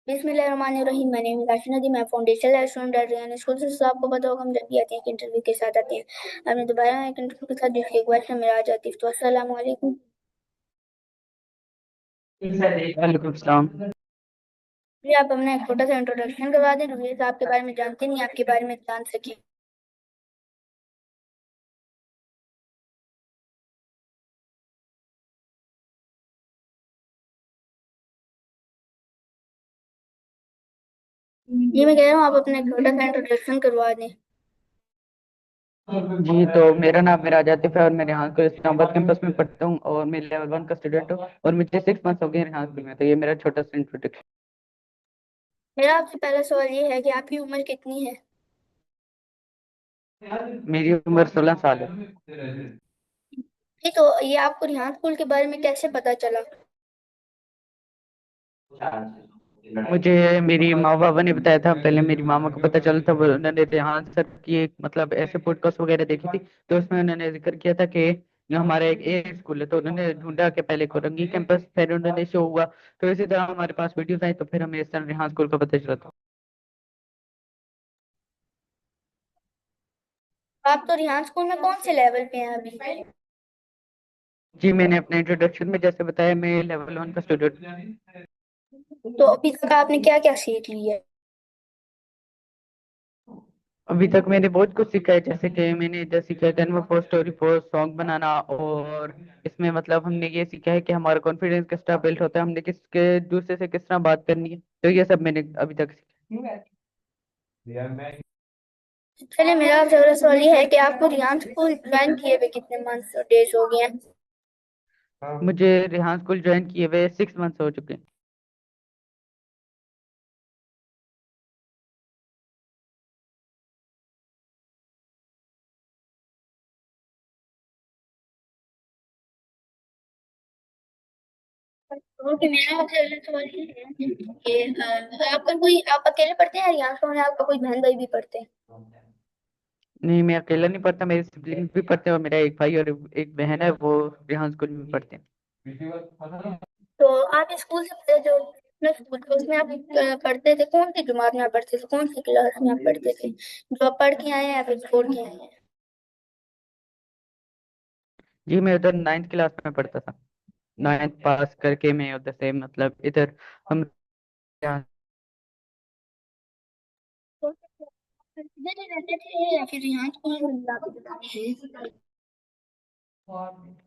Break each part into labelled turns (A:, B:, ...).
A: बिस्मिल्लाहिर्रहमानिर्रहीम। मैंने राशिद नदी, मैं foundation student at Ryan school से। आपको पता होगा हम जब भी आते हैं एक इंटरव्यू के साथ आते हैं। हमने दोबारा एक इंटरव्यू के साथ जिसकी एक क्वेश्चन मेरा आ जाती है। तो अस्सलाम वालेकुम।
B: वालेकुम सलाम।
A: जी, आप अपना एक छोटा सा इंट्रोडक्शन करवा दें, जो आपके बारे में जानते नहीं, आपके बारे में जान सके। जी, मैं कह रहा हूँ आप अपना एक छोटा सा इंट्रोडक्शन करवा दें।
B: जी, तो मेरा नाम मेराज आतिफ है और मैं यहाँ को इस्लामाबाद कैंपस में पढ़ता हूँ और मैं लेवल 1 का स्टूडेंट हूँ और मुझे 6 मंथ्स हो गए हैं यहाँ स्कूल में। तो ये मेरा छोटा सा इंट्रोडक्शन।
A: मेरा आपसे पहला सवाल ये है कि आपकी उम्र कितनी है।
B: मेरी उम्र 16 साल है।
A: जी, तो ये आपको रिहान स्कूल के बारे में कैसे पता चला।
B: मुझे मेरी माँ बाबा ने बताया था। पहले मेरी मामा को पता चला था, उन्होंने रेहान सर की एक मतलब ऐसे पॉडकास्ट वगैरह देखी थी। तो उसमें उन्होंने जिक्र किया था कि ये हमारा एक ए स्कूल है। तो उन्होंने ढूंढा कि पहले कोरंगी कैंपस, फिर उन्होंने शो हुआ। तो इसी तरह हमारे पास वीडियोस आई, तो फिर हमें इस तरह रेहान स्कूल का पता चला था।
A: आप तो रिहान स्कूल में कौन से लेवल पे हैं अभी।
B: जी, मैंने अपने इंट्रोडक्शन में जैसे बताया, मैं लेवल 1 का स्टूडेंट।
A: तो अभी तक आपने क्या क्या सीख लिया है।
B: अभी तक मैंने बहुत कुछ सीखा है, जैसे कि मैंने इधर सीखा है Canva post, story post, song बनाना। और इसमें मतलब हमने ये सीखा है कि हमारा कॉन्फिडेंस किस तरह बिल्ड होता है, हमने किसके दूसरे से किस तरह बात करनी है। तो ये सब मैंने अभी तक सीखा।
A: चलिए, मेरा आपसे अगला सवाल ये है कि आपको रियान स्कूल ज्वाइन किए हुए कितने मंथ्स और डेज हो गए हैं।
B: मुझे रेहान स्कूल ज्वाइन किए हुए 6 मंथ्स हो चुके हैं।
A: ओके, मेरा आपसे अगला सवाल ये है कि आपका कोई, आप अकेले पढ़ते हैं रियान स्कूल में, आपका कोई बहन भाई भी पढ़ते हैं।
B: नहीं, मैं अकेला नहीं पढ़ता, मेरे सिबलिंग्स भी पढ़ते हैं और मेरा एक भाई और एक बहन है, वो रेहान स्कूल में पढ़ते हैं।
A: तो आप स्कूल से पहले जो अपने स्कूल थे उसमें आप पढ़ते थे, कौन सी जमात में आप पढ़ते थे, कौन सी क्लास में आप पढ़ते थे, जो आप पढ़ के आए हैं या फिर छोड़ के आए हैं।
B: जी, मैं उधर 9th क्लास में पढ़ता था। 9th पास करके मैं उधर से मतलब इधर हम यहाँ।
A: तो इधर ही रहते थे या फिर यहाँ स्कूल में जाके बताते हैं।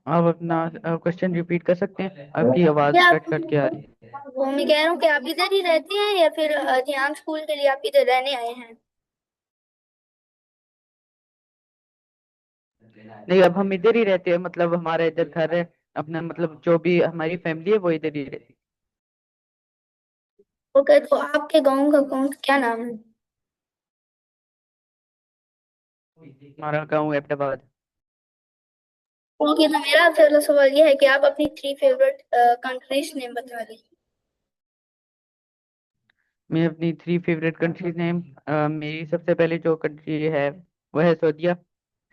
B: आप अपना क्वेश्चन रिपीट कर सकते हैं, आपकी आवाज़
A: क्या आप,
B: कट कट के आ रही है।
A: तो मैं कह रहा हूँ कि आप इधर ही रहते हैं या फिर ध्यान स्कूल के लिए आप इधर रहने आए हैं।
B: नहीं, अब हम इधर ही रहते हैं, मतलब हमारा इधर घर है अपना, मतलब जो भी हमारी फैमिली है वो इधर ही रहती
A: ओके, तो आपके गांव का कौन क्या नाम है।
B: है। हमारा गाँव अहमदाबाद।
A: ओके, तो मेरा आपसे अगला सवाल ये है कि आप अपनी थ्री फेवरेट कंट्रीज नेम बता दें।
B: मैं अपनी 3 फेवरेट कंट्रीज नेम, मेरी सबसे पहले जो कंट्री है वो है सऊदीया।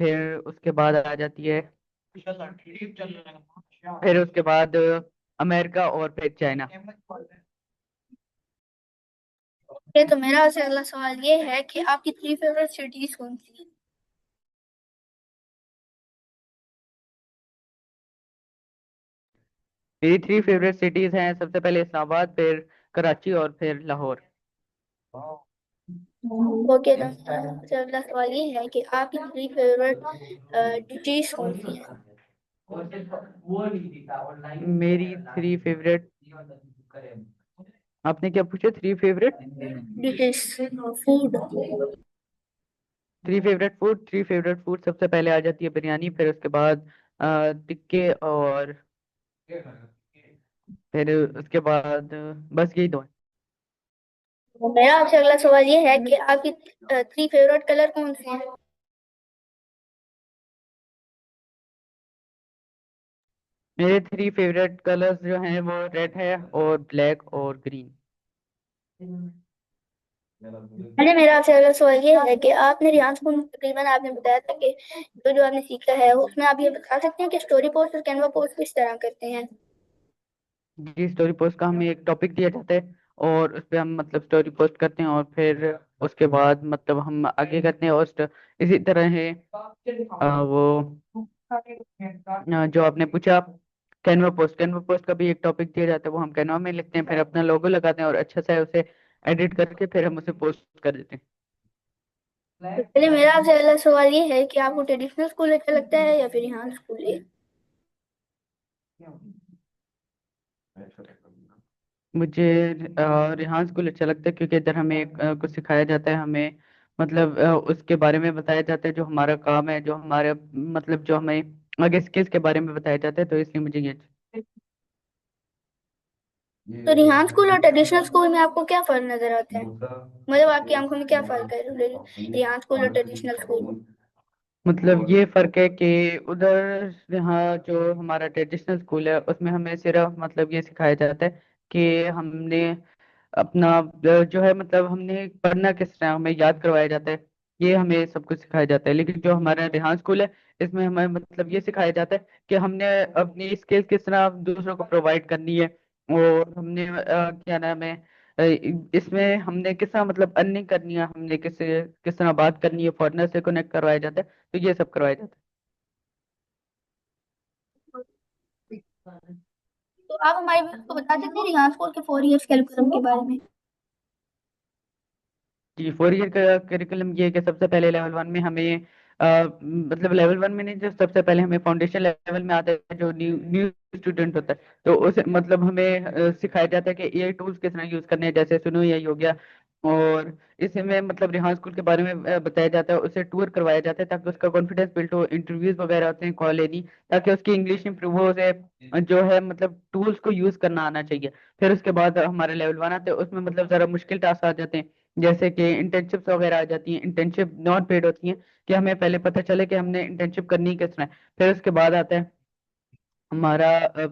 B: फिर उसके बाद आ जाती है, फिर उसके बाद अमेरिका और फिर चाइना।
A: ओके, तो मेरा आपसे अगला सवाल ये है कि आपकी थ्री फेवरेट सिटीज कौन सी है।
B: मेरी 3 फेवरेट सिटीज हैं, सबसे पहले इस्लामाबाद, फिर कराची और फिर लाहौर।
A: ओके, तो मेरा आपसे अगला सवाल ये है कि आपकी थ्री फेवरेट डिशेज कौन सी है।
B: मेरी 3 फेवरेट, आपने क्या पूछा? 3 favourite,
A: dishes, food.
B: 3 favourite food सबसे पहले आ जाती है बिरयानी, फिर उसके बाद टिक्के, और फिर उसके बाद बस यही दो हैं।
A: तो मेरा आपसे अगला सवाल ये है कि आपकी थ्री फेवरेट कलर कौन से हैं।
B: मेरे 3 फेवरेट कलर्स जो हैं वो रेड है और ब्लैक और ग्रीन।
A: अरे, मेरा आपसे अगला सवाल ये है कि आपने रियान स्कूल में तकरीबन आपने बताया था कि जो जो आपने सीखा है उसमें आप ये बता सकते हैं कि स्टोरी पोस्ट और कैनवा पोस्ट किस तरह करते हैं।
B: जी, स्टोरी पोस्ट का हमें एक टॉपिक दिया जाता है और उस पे हम मतलब स्टोरी पोस्ट करते हैं, और फिर उसके बाद मतलब हम आगे करते हैं। और इसी तरह है वो जो आपने पूछा, कैनवा पोस्ट का भी एक टॉपिक दिया जाता है, वो हम कैनवा में लिखते हैं, फिर अपना लोगो लगाते हैं और अच्छे से उसे एडिट करके फिर हम उसे पोस्ट कर देते
A: तो चलिए मेरा आपसे अगला सवाल ये है कि आपको ट्रेडिशनल स्कूल अच्छा लगता है या फिर यहाँ स्कूल है?
B: हैं। मुझे रिहान स्कूल अच्छा लगता है, क्योंकि इधर हमें कुछ सिखाया जाता है, हमें मतलब उसके बारे में बताया जाता है जो हमारा काम है, जो हमारे मतलब जो हमें आगे स्किल्स के बारे में बताया जाता है, तो इसलिए मुझे ये अच्छा।
A: तो रिहान स्कूल और ट्रेडिशनल स्कूल में आपको क्या फर्क नजर आता है? मतलब आपकी आंखों में क्या फर्क है रिहान स्कूल और ट्रेडिशनल स्कूल में?
B: मतलब ये फर्क है कि उधर यहाँ जो हमारा ट्रेडिशनल स्कूल है उसमें हमें सिर्फ मतलब ये सिखाया जाता है कि हमने अपना जो है मतलब हमने पढ़ना किस तरह, हमें याद करवाया जाता है, ये हमें सब कुछ सिखाया जाता है। लेकिन जो हमारा रेहान स्कूल है, इसमें हमें मतलब ये सिखाया जाता है कि हमने अपनी स्किल्स किस तरह दूसरों को प्रोवाइड करनी है, और हमने क्या नाम है इसमें हमने किस तरह मतलब अर्निंग करनी है, हमने किस तरह बात करनी है, फॉरेनर से कनेक्ट करवाया जाता है, तो ये सब करवाया जाता है।
A: तो आप हमारे व्यूअर्स को बता सकते हैं रिहान स्कूल के 4 इयर्स करिकुलम के बारे में?
B: जी, 4 ईयर का करिकुलम ये है कि सबसे पहले लेवल वन में हमें मतलब लेवल वन में नहीं, जो सबसे पहले हमें फाउंडेशन लेवल में आता है, जो न्यू न्यू स्टूडेंट होता है, तो उसे मतलब हमें सिखाया जाता है कि एआई टूल्स किस तरह यूज करने हैं, जैसे सुनो एआई हो गया। और इसमें मतलब रिहान स्कूल के बारे में बताया जाता है, उसे टूर करवाया जाता है ताकि उसका कॉन्फिडेंस बिल्ड हो, इंटरव्यूज वगैरह होते हैं कॉल लेनी, ताकि उसकी इंग्लिश इंप्रूव हो, उसे जो है मतलब टूल्स को यूज करना आना चाहिए। फिर उसके बाद हमारे लेवल वन आते हैं, उसमें मतलब जरा मुश्किल टास्क आ जाते हैं, जैसे कि इंटर्नशिप्स वगैरह आ जाती हैं, इंटर्नशिप नॉन पेड होती हैं, कि हमें पहले पता चले कि हमने इंटर्नशिप करनी किस तरह है। फिर उसके बाद आता है हमारा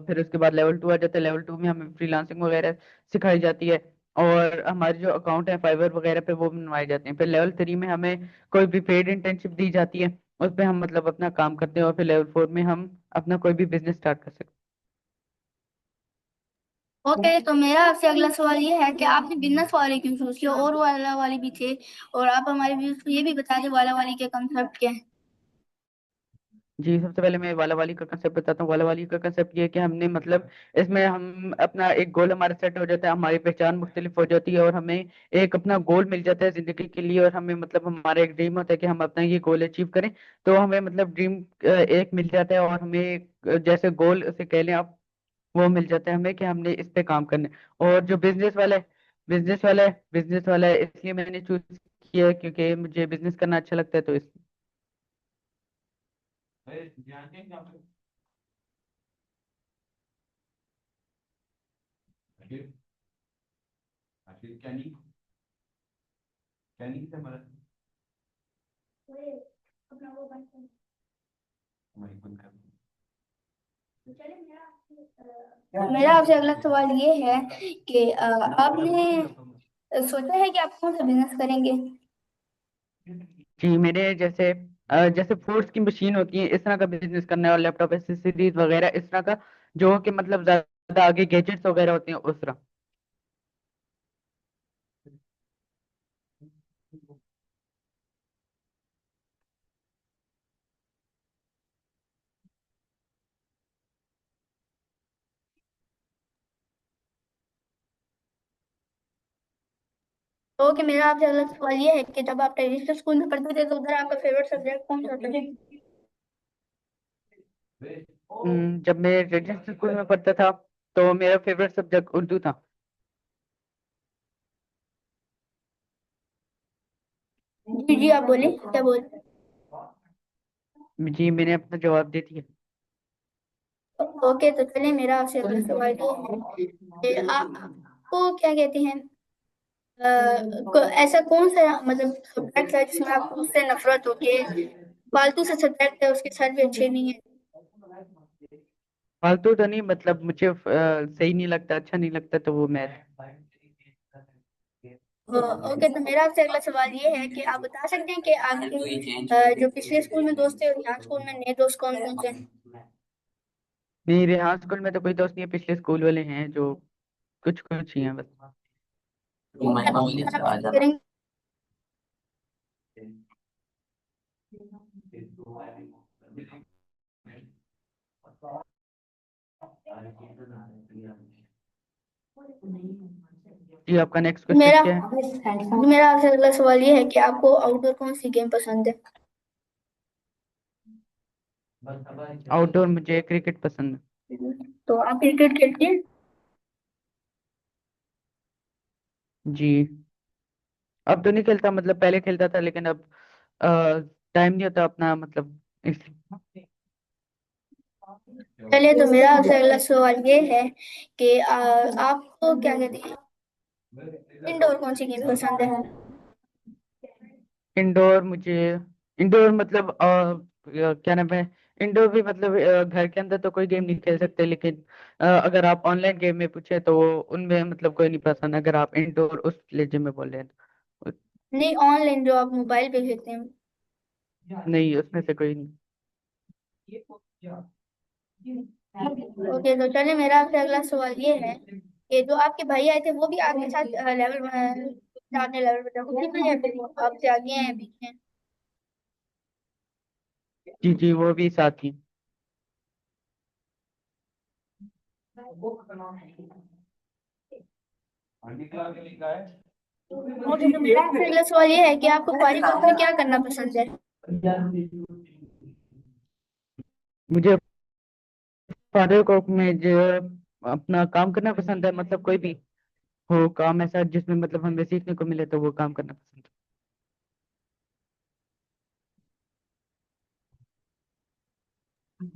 B: फिर उसके बाद लेवल टू आ जाता है, लेवल टू में हमें फ्रीलांसिंग वगैरह सिखाई जाती है, और हमारे जो अकाउंट है फाइवर वगैरह पे वो बनवाए जाते हैं। फिर लेवल थ्री में हमें कोई भी पेड इंटर्नशिप दी जाती है, उस पर हम मतलब अपना काम करते हैं, और फिर लेवल फोर में हम अपना कोई भी बिजनेस स्टार्ट कर सकते
A: ओके, तो मेरा आपसे अगला सवाल ये है कि आपने बिजनेस वाले क्यों चूज किया, और वाला वाले भी थे? और आप हमारे व्यूअर्स को ये भी बता दें वाला वाली के कंसेप्ट क्या है?
B: हैं। जी, सबसे पहले मैं वाला वाली का कंसेप्ट बताता हूँ। वाला वाली का कंसेप्ट ये है कि हमने मतलब इसमें हम अपना एक गोल हमारा सेट हो जाता है, हमारी पहचान मुख्तलिफ हो जाती है, और हमें एक अपना गोल मिल जाता है जिंदगी के लिए, और हमें मतलब हमारा एक ड्रीम होता है कि हम अपना ये गोल अचीव करें। तो हमें मतलब ड्रीम एक मिल जाता है, और हमें जैसे गोल उसे कह लें आप, वो मिल जाता है हमें कि हमने इस पे काम करना है। और जो बिजनेस वाला है इसलिए मैंने चूज किया है क्योंकि मुझे बिजनेस करना अच्छा लगता है, तो इस
A: मेरा आपसे अगला सवाल ये है कि आपने सोचा है कि आप कौन सा बिजनेस करेंगे?
B: जी, मेरे जैसे जैसे फूड्स की मशीन होती है इस तरह का बिजनेस करना है, और लैपटॉप एसेसरीज वगैरह इस तरह का, जो कि मतलब ज्यादा आगे गैजेट्स वगैरह होते हैं उस तरह।
A: तो कि मेरा आपसे अगला सवाल ये है कि जब आप ट्रेडिशनल स्कूल में पढ़ते थे तो उधर आपका फेवरेट सब्जेक्ट कौन सा था?
B: जब मैं रेजिडेंशियल स्कूल में पढ़ता था तो मेरा फेवरेट सब्जेक्ट उर्दू था।
A: जी जी, आप बोले क्या बोल?
B: जी, मैंने अपना जवाब दे दिया।
A: ओके, तो चलिए मेरा आपसे अगला सवाल ये है कि आपको क्या कहते हैं, ऐसा कौन सा मतलब सब्जेक्ट है जिसमें आपको उससे नफरत होती है, फालतू से सब्जेक्ट है उसके सर भी अच्छे नहीं है?
B: फालतू तो नहीं, मतलब मुझे सही नहीं लगता, अच्छा नहीं लगता, तो वो मैथ।
A: ओके, तो मेरा आपसे अगला सवाल ये है कि आप बता सकते हैं कि आपके जो पिछले स्कूल में दोस्त थे और यहाँ स्कूल में नए दोस्त कौन कौन से हैं?
B: मेरे यहाँ स्कूल में तो कोई दोस्त नहीं है, पिछले स्कूल वाले हैं जो कुछ कुछ ही हैं बस।
A: करेंगे।
B: जी आपका नेक्स्ट क्वेश्चन
A: मेरा
B: क्या है?
A: मेरा आपसे अगला सवाल ये है कि आपको आउटडोर कौन सी गेम पसंद है?
B: आउटडोर मुझे क्रिकेट पसंद
A: तो आप क्रिकेट खेलते हैं?
B: है जी। अब तो नहीं खेलता, मतलब पहले खेलता था, लेकिन अब टाइम नहीं होता अपना, मतलब इसलिए।
A: चलिए, तो मेरा आपसे अगला सवाल ये है कि आपको क्या कहते हैं, इंडोर कौन सी गेम पसंद है?
B: इंडोर मुझे, इंडोर मतलब क्या नाम है, इंडोर भी मतलब घर के अंदर तो कोई गेम नहीं खेल सकते, लेकिन अगर आप ऑनलाइन गेम में पूछे तो उनमें मतलब कोई नहीं पसंद, अगर आप इंडोर उस लेजे में बोले हैं तो।
A: नहीं, ऑनलाइन जो आप मोबाइल पे खेलते हैं।
B: नहीं, उसमें से कोई नहीं।
A: ओके, तो चलिए, मेरा आपसे अगला सवाल ये है कि जो आपके भाई आए थे वो भी आपके साथ लेवल आपने लेवल बताया उसी में, या फिर वो आपसे आगे हैं पीछे हैं?
B: जी जी, वो भी साथ ही।
A: ओके, तो मेरा आपसे अगला सवाल ये है कि आपको फारिग वक्त में क्या करना पसंद है?
B: मुझे फादर को में जो अपना काम करना पसंद है, मतलब कोई भी हो काम ऐसा जिसमें मतलब हमें सीखने को मिले तो वो काम करना पसंद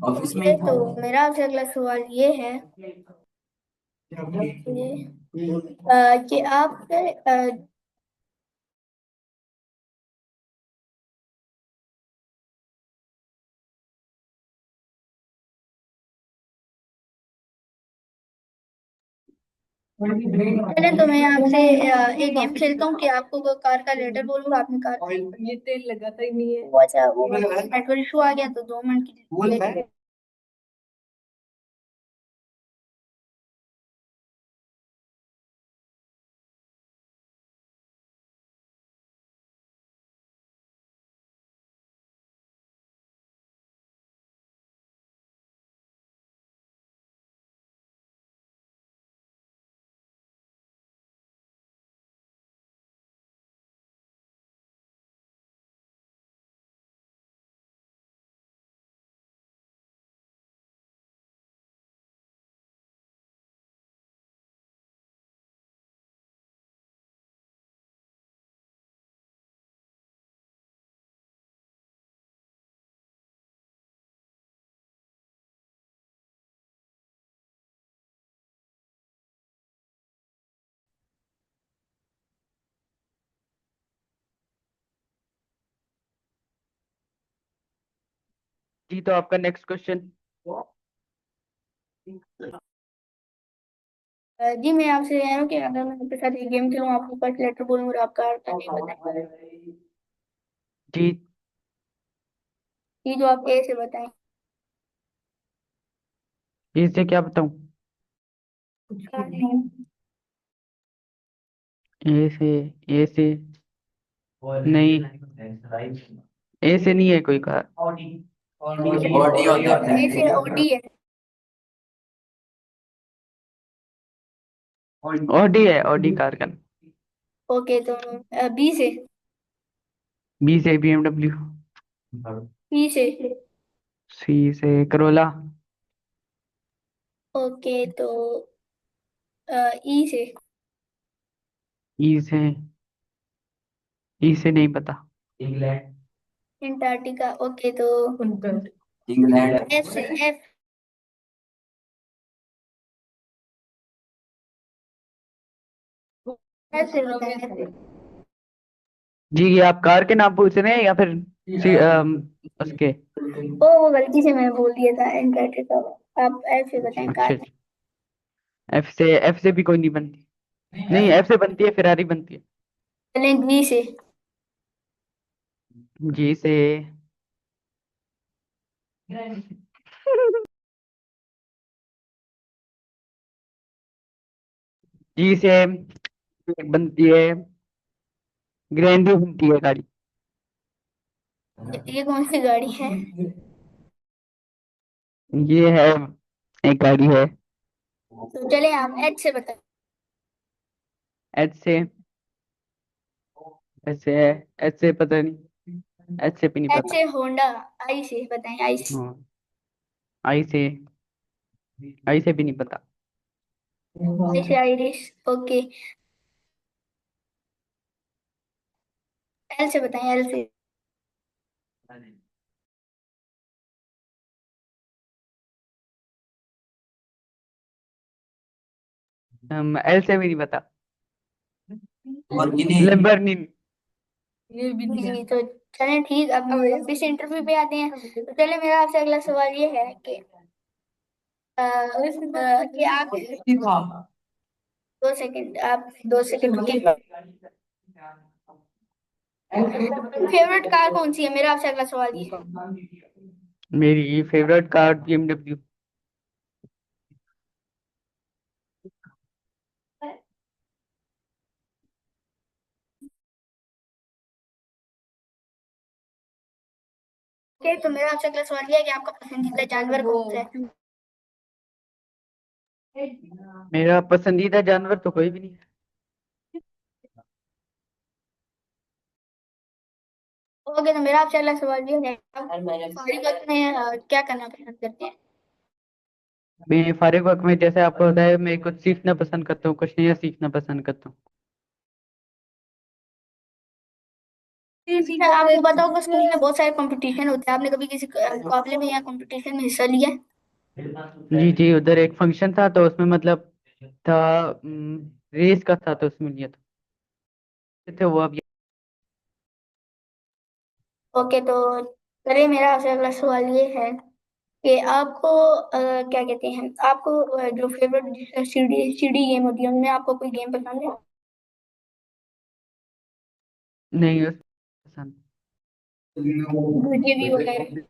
A: ओके, तो मेरा आपसे अगला सवाल ये है कि आप चले, तो मैं आपसे एक गेम खेलता हूँ कि आपको वो कार का लेटर बोलूंगा, आपने कार ये तेल लगाता ही नहीं है वो। अच्छा, वो नेटवर्क इशू आ गया तो 2 मिनट की
B: जी। तो आपका नेक्स्ट क्वेश्चन।
A: जी, मैं आपसे कह रहा हूँ कि अगर मैं आपके साथ एक गेम खेलूँ, आपको फर्स्ट लेटर बोलूँ और आपका आंसर नहीं बताएं।
B: जी।
A: ये जो आप ए से बताएं।
B: इससे क्या बताऊं?
A: नहीं।
B: ए से, ए से नहीं, ए से नहीं है कोई कार।
A: ए से ओडी है।
B: ऑडी है, ऑडी कार का।
A: ओके, तो बी से।
B: बी से बीएमडब्ल्यू।
A: सी से।
B: सी से करोला।
A: ओके, तो ई से।
B: ई से, ई से नहीं पता।
A: अंटार्कटिका। ओके, तो एफ से। एफ। एफ से बताएं, एफ से।
B: जी, ये आप कार के नाम पूछ रहे हैं या फिर उसके?
A: ओ, वो गलती से मैं बोल दिया था अंटार्कटिका। आप एफ से बताएं,
B: अच्छा
A: कार।
B: अच्छा। एफ से, एफ से भी कोई नहीं बनती। नहीं, एफ से बनती है, फिरारी बनती है।
A: चलें, जी से।
B: जी से, जी से एक बनती है ग्रैंडी, बनती है गाड़ी।
A: ये कौन सी गाड़ी है?
B: ये है, एक गाड़ी है।
A: तो चले आप एच से बताएं।
B: एच से? ऐसे है, एच से पता नहीं, एच से भी नहीं
A: एच
B: पता।
A: से होंडा। आई से बताएं, आई से।
B: हाँ, आई से, आई से भी नहीं पता।
A: आई से आइरिश। ओके। एल से बताएं, एल से।
B: एल से भी नहीं पता।
C: Lamborghini।
B: लैम्बोर्गिनी।
A: ये भी नहीं तो। चलें ठीक, अब हम इस इंटरव्यू पे आते हैं। तो चले, मेरा आपसे अगला सवाल ये है कि कि आप 2 सेकंड, आप 2 सेकंड रुकिए। फेवरेट कार कौन सी है? मेरा आपसे अगला सवाल ये है।
B: मेरी फेवरेट कार BMW।
A: ओके, तो मेरा आपसे अगला सवाल ये है कि आपका पसंदीदा जानवर कौन सा है?
B: मेरा पसंदीदा जानवर तो कोई भी नहीं है।
A: ओके, तो मेरा आपसे अगला सवाल ये है, आप फारिग वक्त में क्या करना पसंद करते हैं?
B: मैं फारिग वक्त में, जैसे आपको पता है, मैं कुछ सीखना पसंद करता हूँ, कुछ नया सीखना पसंद करता हूँ।
A: आपको पता होगा स्कूल में बहुत सारे कंपटीशन होते हैं, आपने कभी किसी मुकाबले में या कंपटीशन में हिस्सा लिया है?
B: जी जी, उधर एक फंक्शन था तो उसमें मतलब था, रेस का था तो उसमें लिया था। थे वो अब।
A: ओके, तो चलिए, मेरा आपसे अगला सवाल ये है कि आपको क्या कहते हैं, आपको जो फेवरेट सीडी सीडी गेम होती है उनमें आपको कोई गेम पसंद है?
B: नहीं, पसंद।
A: जीटीए वगैरह।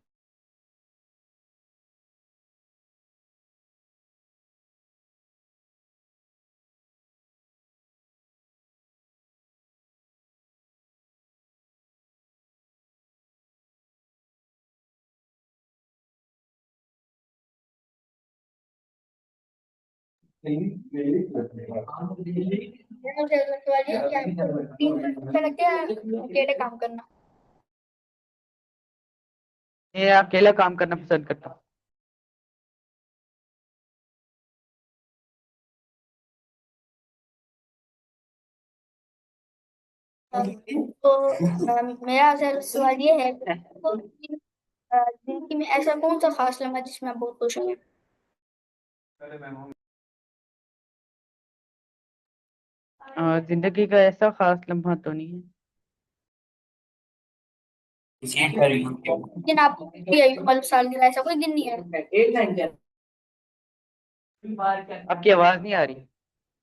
A: मेरा आपसे अगला सवाल ये है कि आपको टीम पर अच्छा लगता है अकेले काम करना?
B: मैं अकेला काम करना पसंद करता हूँ।
A: तो मेरा आपसे अगला सवाल ये है कि आपको जिंदगी में ऐसा कौन सा खास लम्हा जिसमें आप बहुत खुश हैं?
B: जिंदगी का ऐसा खास लम्हा तो नहीं है।
A: लेकिन आपको भी आई मतलब सालगिरह ऐसा कोई दिन नहीं है?
B: आपकी आवाज नहीं आ रही,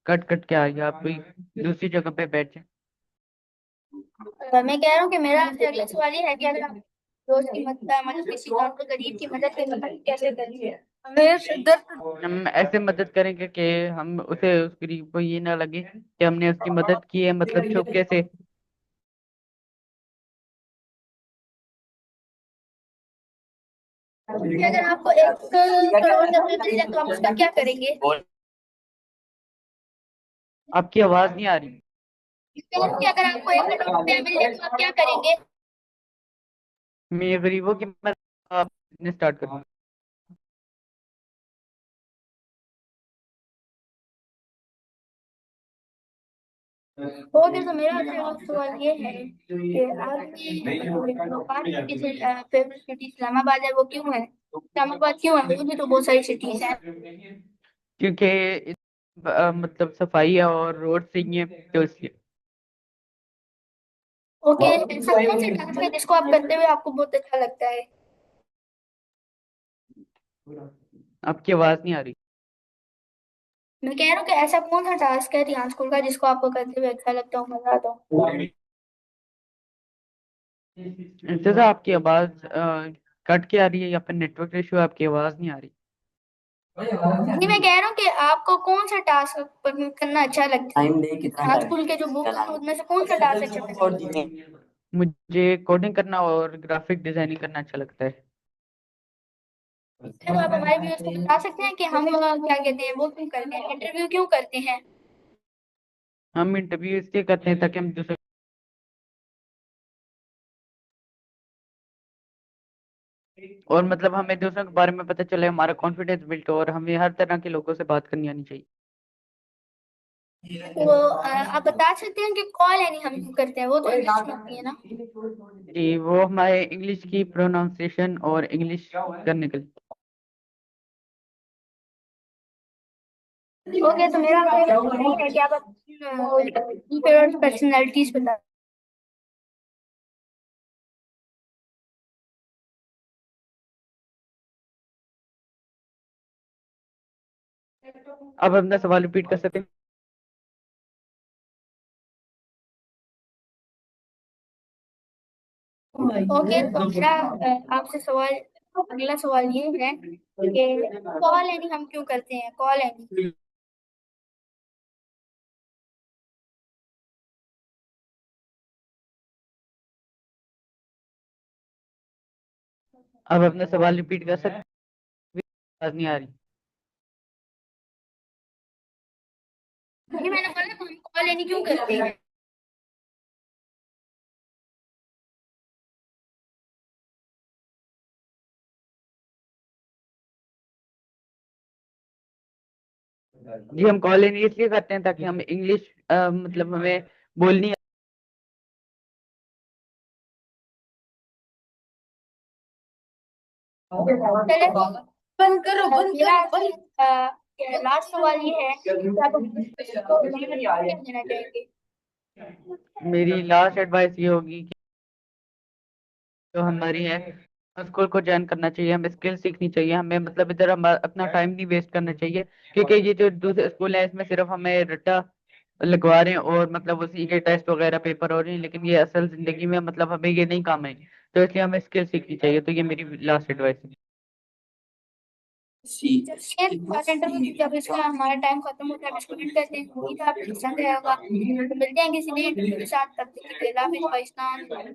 B: कट कट के आ रही है, आप कोई दूसरी जगह पे बैठ जाए।
A: मैं कह रहा हूँ कि मेरा आपसे अगला सवाल ये है कि अगर आप दोस्त की मदद मतलब किसी और को गरीब की मदद करनी है, कैसे करेंगे? हमें सिद्दत।
B: हम ऐसे मदद करेंगे कि हम उसे, उस गरीब को ये ना लगे कि हमने उसकी मदद की है, मतलब चुपके से।
A: अगर आपको 1 करोड़ रुपए मिल जाए तो आप उसका क्या करेंगे?
B: आपकी आवाज नहीं आ रही।
A: कह रहा हूँ कि अगर आपको 1 करोड़ रुपया मिल जाए तो आप क्या करेंगे?
B: मैं गरीबों की मदद, बिजनेस स्टार्ट करूंगा।
A: ओके, तो मेरा आपसे अगला सवाल ये है कि आपकी जो 5 सिटी से फेवरेट सिटी इस्लामाबाद है, वो क्यों है? इस्लामाबाद क्यों है? वो भी तो बहुत सारी सिटीज हैं।
B: क्योंकि मतलब सफाई है और रोड सही है तो इसलिए।
A: ओके, ऐसा कौन सा टास्क है जिसको आप करते हुए आपको बहुत अच्छा लगता है?
B: आपकी आवाज नहीं आ रही।
A: मैं कह रहा हूँ कि ऐसा कौन सा टास्क है ध्यान स्कूल का जिसको आपको करते हुए अच्छा लगता हो, मजा आता हो?
B: ऐसे तो आपकी आवाज कट के आ रही है, या फिर नेटवर्क इशू, आपकी आवाज नहीं आ रही।
A: जी मैं कह रहा हूँ कि आपको कौन सा टास्क करना अच्छा लगता है,
C: टाइम दे कितना टाइम
A: आजकल के जो बुक है उनमें से कौन सा टास्क अच्छा लगता
C: और
A: है?
C: दिन
B: मुझे कोडिंग करना और ग्राफिक डिजाइनिंग करना अच्छा लगता है।
A: तो आप हमारे व्यूअर्स को बता सकते हैं कि हम क्या कहते हैं वो क्यों करते हैं, इंटरव्यू क्यों करते हैं?
B: हम इंटरव्यू इसलिए करते हैं ताकि हम दूसरे और मतलब हमें दूसरों के बारे में पता चले, हमारा कॉन्फिडेंस बिल्ड हो और हमें हर तरह के लोगों से बात करनी आनी चाहिए।
A: तो आप बता सकते हैं कि कॉल यानी हम क्यों करते हैं, वो तो इंग्लिश में होती है ना?
B: जी वो हमारे इंग्लिश की प्रोनाउंसिएशन और इंग्लिश करने के लिए।
A: ओके, तो मेरा आपसे है कि आप अपनी फेवरेट पर्सनैलिटीज बता।
B: अब अपना सवाल रिपीट कर सकते हैं?
A: ओके, तो मेरा आपसे सवाल, अगला सवाल ये है कि कॉल यानी हम क्यों करते हैं, कॉल यानी?
B: अब अपना सवाल रिपीट कर सकते हैं? आवाज नहीं आ रही।
A: ये मैंने बोला ना, हम कॉल यानी क्यों करते हैं?
B: जी हम कॉल इन इसलिए करते हैं ताकि हम इंग्लिश मतलब हमें बोलनी
A: चले बंद करो, बंद करो। लास्ट सवाल ये है कि आप अपने को क्या देना चाहेंगे?
B: मेरी लास्ट एडवाइस ये होगी कि जो हमारी है स्कूल को ज्वाइन करना चाहिए, हमें स्किल सीखनी चाहिए, हमें मतलब इधर हम अपना टाइम नहीं वेस्ट करना चाहिए, क्योंकि ये जो दूसरे स्कूल है इसमें सिर्फ हमें रट्टा लगवा रहे हैं और मतलब उसी के टेस्ट वगैरह पेपर हो रहे हैं, लेकिन ये असल जिंदगी में मतलब हमें ये नहीं काम आएंगे। तो इसलिए हमें स्किल सीखनी चाहिए। तो ये मेरी लास्ट एडवाइस है।
A: इंटरव्यू जब इसका हमारा टाइम खत्म होता है इसको एंड करते हैं। उम्मीद है आपको पसंद आया होगा। तो मिलते हैं किसी नए इंटरव्यू के साथ, तब तक के लिए अल्लाह हाफिज़ पाकिस्तान।